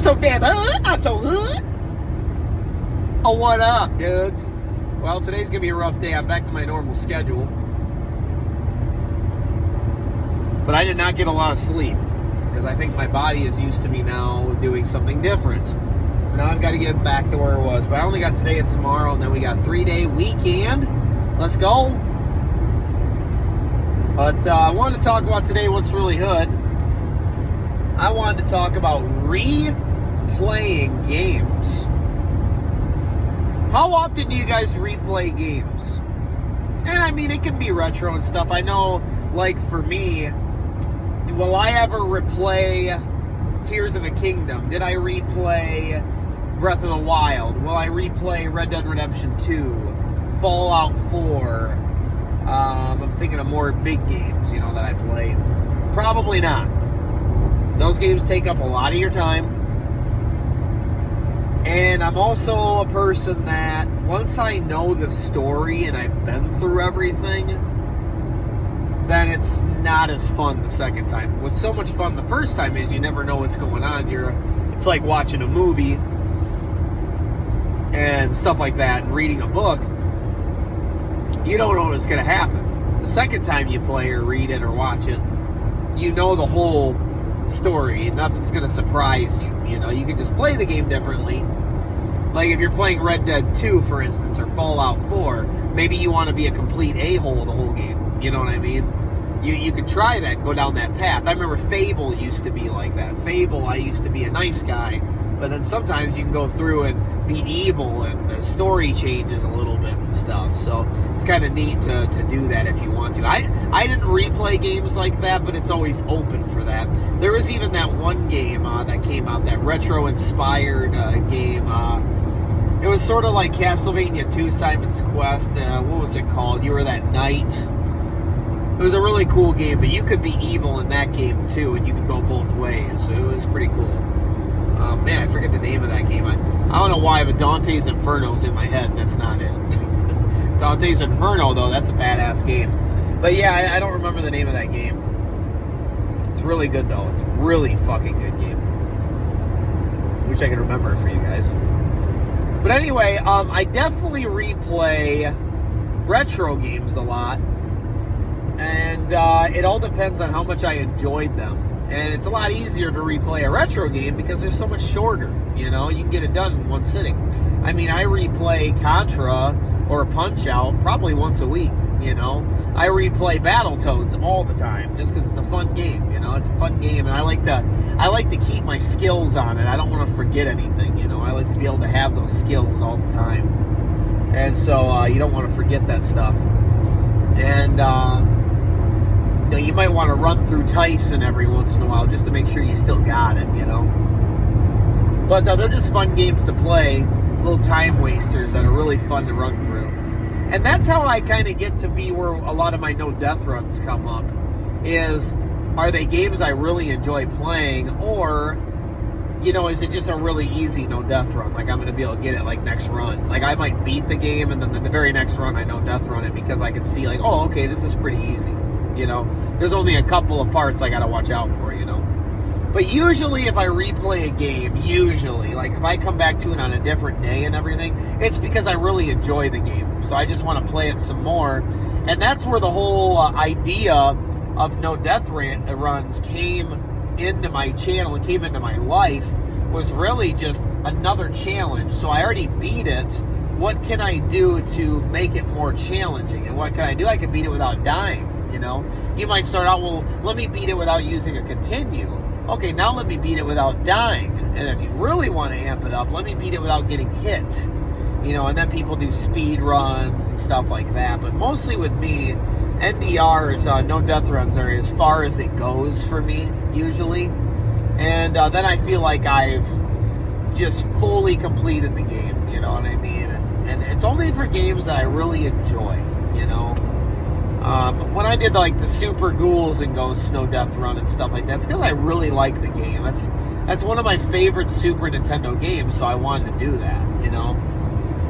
so damn hood. I'm so hood. Oh, what up, dudes? Well, today's gonna be a rough day. I'm back to my normal schedule. But I did not get a lot of sleep because I think my body is used to me now doing something different. So now I've got to get back to where it was. But I only got today and tomorrow, and then we got 3-day weekend. Let's go. But I wanted to talk about today what's really hood. I wanted to talk about replaying games. How often do you guys replay games? And I mean, it can be retro and stuff. I know, like for me, will I ever replay Tears of the Kingdom? Did I replay Breath of the Wild? Will I replay Red Dead Redemption 2? Fallout 4? I'm thinking of more big games, that I played. Probably not. Those games take up a lot of your time. And I'm also a person that once I know the story and I've been through everything, then it's not as fun the second time. What's so much fun the first time is you never know what's going on. It's like watching a movie and stuff like that and reading a book. You don't know what's going to happen. The second time you play or read it or watch it, you know the whole story. Nothing's going to surprise you. You can just play the game differently. Like if you're playing Red Dead 2, for instance, or Fallout 4, maybe you want to be a complete a-hole the whole game. You know what I mean? You could try that and go down that path. I remember Fable used to be like that. Fable, I used to be a nice guy, but then sometimes you can go through and be evil and the story changes a little bit and stuff. So it's kind of neat to do that if you want to. I didn't replay games like that, but it's always open for that. There was even that one game that came out, that retro-inspired game. It was sort of like Castlevania 2, Simon's Quest. What was it called? You were that knight. It was a really cool game, but you could be evil in that game too, and you could go both ways. So it was pretty cool. Man, I forget the name of that game. I don't know why, but Dante's Inferno is in my head. That's not it. Dante's Inferno, though, that's a badass game. But yeah, I don't remember the name of that game. It's really good, though. It's a really fucking good game. Wish I could remember it for you guys. But anyway, I definitely replay retro games a lot. And it all depends on how much I enjoyed them. And it's a lot easier to replay a retro game because they're so much shorter. You can get it done in one sitting. I mean, I replay Contra or Punch-Out probably once a week. I replay Battletoads all the time just because it's a fun game. It's a fun game, and I like to keep my skills on it. I don't want to forget anything. I like to be able to have those skills all the time, and so you don't want to forget that stuff. And you might want to run through Tyson every once in a while just to make sure you still got it. But they're just fun games to play, little time wasters that are really fun to run through. And that's how I kind of get to be where a lot of my no-death runs come up, are they games I really enjoy playing, or, is it just a really easy no-death run? Like, I'm going to be able to get it, like, next run. Like, I might beat the game, and then the very next run I no-death run it because I can see, like, oh, okay, this is pretty easy. There's only a couple of parts I got to watch out for, But usually if I replay a game, like if I come back to it on a different day and everything, it's because I really enjoy the game. So I just want to play it some more. And that's where the whole idea of no death runs came into my channel and came into my life, was really just another challenge. So I already beat it. What can I do to make it more challenging? And what can I do? I can beat it without dying. You might start out, well, let me beat it without using a continue. Okay, now let me beat it without dying. And if you really want to amp it up, let me beat it without getting hit. And then people do speed runs and stuff like that. But mostly with me, NDRs, no death runs, are as far as it goes for me, usually. And then I feel like I've just fully completed the game, you know what I mean? And it's only for games that I really enjoy, When I did like the Super Ghouls and Ghosts No Death Run and stuff like that, it's because I really like the game. That's one of my favorite Super Nintendo games, so I wanted to do that,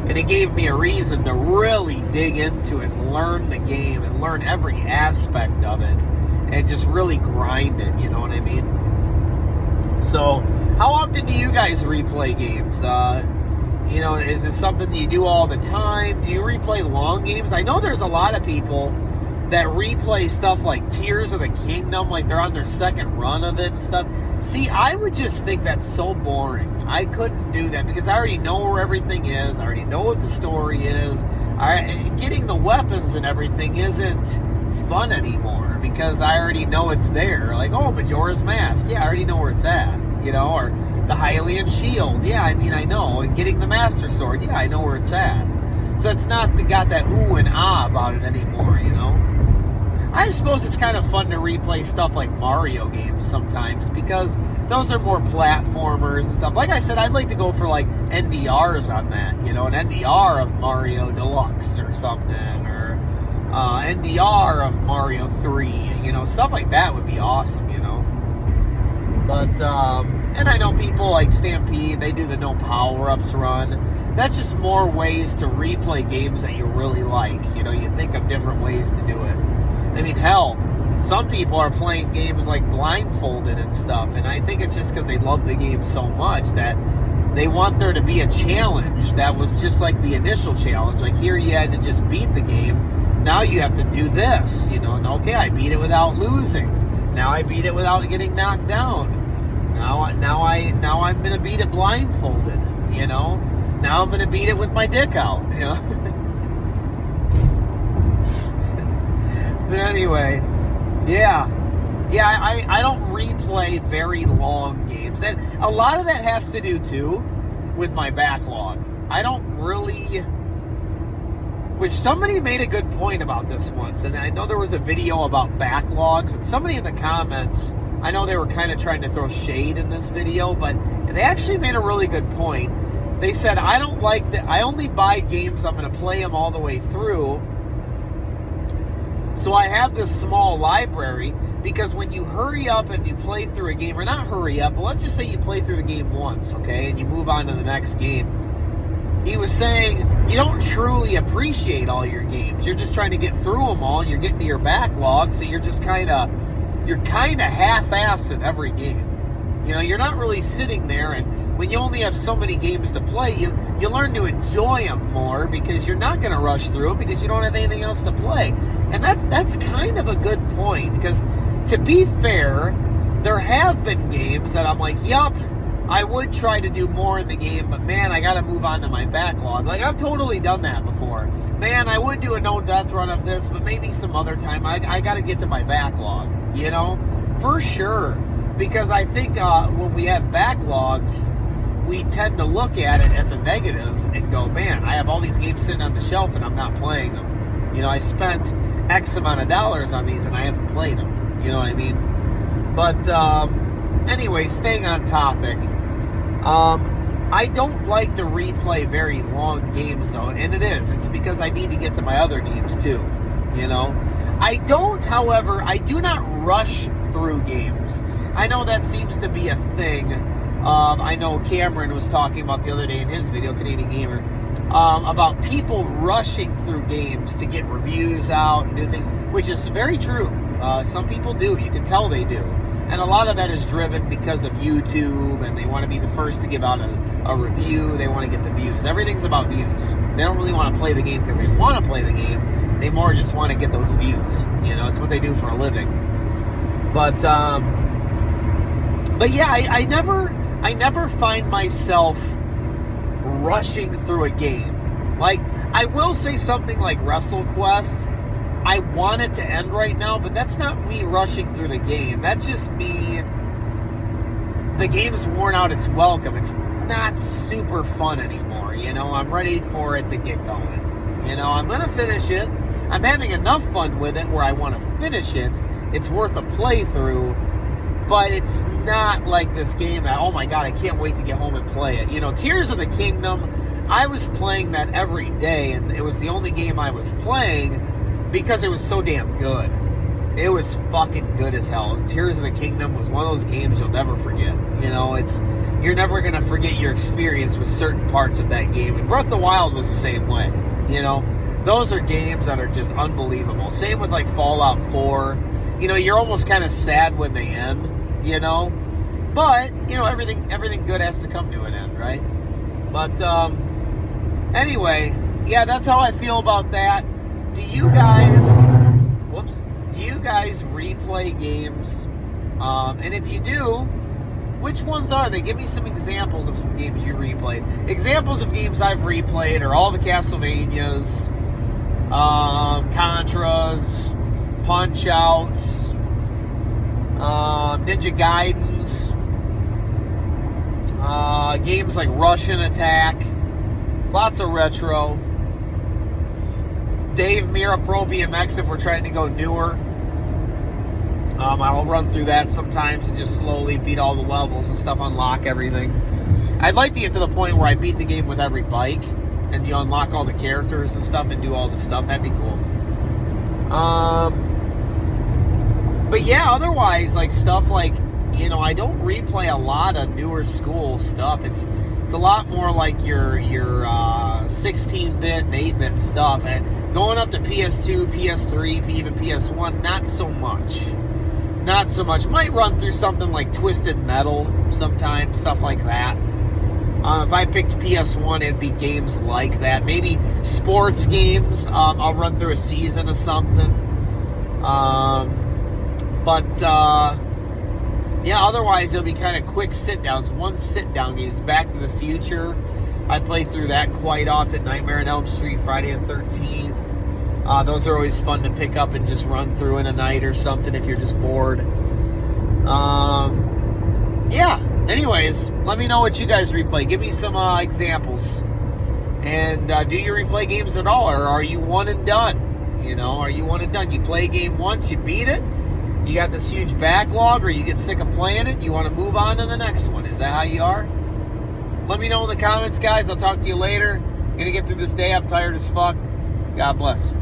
And it gave me a reason to really dig into it and learn the game and learn every aspect of it and just really grind it, you know what I mean? So How often do you guys replay games? Is it something that you do all the time? Do you replay long games? I know there's a lot of people that replay stuff like Tears of the Kingdom, like they're on their second run of it and stuff. See, I would just think that's so boring. I couldn't do that because I already know where everything is. I already know what the story is. Getting the weapons and everything isn't fun anymore because I already know it's there. Like, oh, Majora's Mask. Yeah, I already know where it's at. Or the Hylian Shield. Yeah, I know. And getting the Master Sword. Yeah, I know where it's at. So it's not got that ooh and ah about it anymore, I suppose it's kind of fun to replay stuff like Mario games sometimes because those are more platformers and stuff. Like I said, I'd like to go for like NDRs on that, an NDR of Mario Deluxe or something, or NDR of Mario 3, stuff like that would be awesome, But, and I know people like Stampede, they do the no power-ups run. That's just more ways to replay games that you really like. You think of different ways to do it. Hell, some people are playing games like Blindfolded and stuff, and I think it's just because they love the game so much that they want there to be a challenge that was just like the initial challenge. Like here you had to just beat the game. Now you have to do this, and okay, I beat it without losing. Now I beat it without getting knocked down. Now I'm gonna beat it blindfolded, Now I'm gonna beat it with my dick out, But anyway, yeah, I don't replay very long games, and a lot of that has to do too with my backlog. I don't really, which somebody made a good point about this once, and I know there was a video about backlogs, and somebody in the comments, I know they were kind of trying to throw shade in this video, but they actually made a really good point. They said, I only buy games I'm going to play them all the way through. So I have this small library because when you hurry up and you play through a game, or not hurry up, but let's just say you play through the game once, okay, and you move on to the next game. He was saying you don't truly appreciate all your games. You're just trying to get through them all, and you're getting to your backlog, so you're kind of half-assed at every game. You're not really sitting there, and when you only have so many games to play, you learn to enjoy them more because you're not going to rush through them because you don't have anything else to play. And that's kind of a good point because, to be fair, there have been games that I'm like, yup, I would try to do more in the game, but man, I got to move on to my backlog. Like, I've totally done that before. Man, I would do a no-death run of this, but maybe some other time I got to get to my backlog, For sure. Because I think when we have backlogs, we tend to look at it as a negative and go, man, I have all these games sitting on the shelf and I'm not playing them. I spent X amount of dollars on these and I haven't played them. You know what I mean? But anyway, staying on topic, I don't like to replay very long games, though, and it's because I need to get to my other games too. I do not rush through games. I know that seems to be a thing. I know Cameron was talking about the other day in his video, Canadian Gamer, about people rushing through games to get reviews out and do things, which is very true. Some people do. You can tell they do. And a lot of that is driven because of YouTube, and they want to be the first to give out a review. They want to get the views. Everything's about views. They don't really want to play the game because they want to play the game. They more just want to get those views. It's what they do for a living. But yeah, I never find myself rushing through a game. Like, I will say something like WrestleQuest. I want it to end right now, but that's not me rushing through the game. That's just me. The game's worn out its welcome. It's not super fun anymore. I'm ready for it to get going. I'm going to finish it. I'm having enough fun with it where I want to finish it. It's worth a playthrough, but it's not like this game that, oh my God, I can't wait to get home and play it. Tears of the Kingdom, I was playing that every day, and it was the only game I was playing because it was so damn good. It was fucking good as hell. Tears of the Kingdom was one of those games you'll never forget. You're never going to forget your experience with certain parts of that game. And Breath of the Wild was the same way. Those are games that are just unbelievable. Same with like Fallout 4. You're almost kind of sad when they end, But, everything good has to come to an end, right? But, anyway, yeah, that's how I feel about that. Do you guys replay games? And if you do, which ones are they? Give me some examples of some games you replayed. Examples of games I've replayed are all the Castlevanias, Contras, Punch-Outs, Ninja Gaidens, games like Russian Attack, lots of retro. Dave Mirra Pro BMX if we're trying to go newer. I'll run through that sometimes and just slowly beat all the levels and stuff, unlock everything. I'd like to get to the point where I beat the game with every bike and you unlock all the characters and stuff and do all the stuff. That'd be cool. But yeah, otherwise, like stuff like, I don't replay a lot of newer school stuff. It's a lot more like your 16-bit and 8-bit stuff. And going up to PS2, PS3, even PS1, not so much. Not so much. Might run through something like Twisted Metal sometimes, stuff like that. If I picked PS1, it'd be games like that. Maybe sports games. I'll run through a season of something. Yeah, otherwise it'll be kind of quick sit-downs. One sit-down games. Back to the Future. I play through that quite often. Nightmare on Elm Street, Friday the 13th. Those are always fun to pick up and just run through in a night or something if you're just bored. Yeah. Anyways, let me know what you guys replay. Give me some examples. And do you replay games at all? Or are you one and done? Are you one and done? You play a game once, you beat it. You got this huge backlog, or you get sick of playing it, you want to move on to the next one. Is that how you are? Let me know in the comments, guys. I'll talk to you later. Gonna get through this day. I'm tired as fuck. God bless.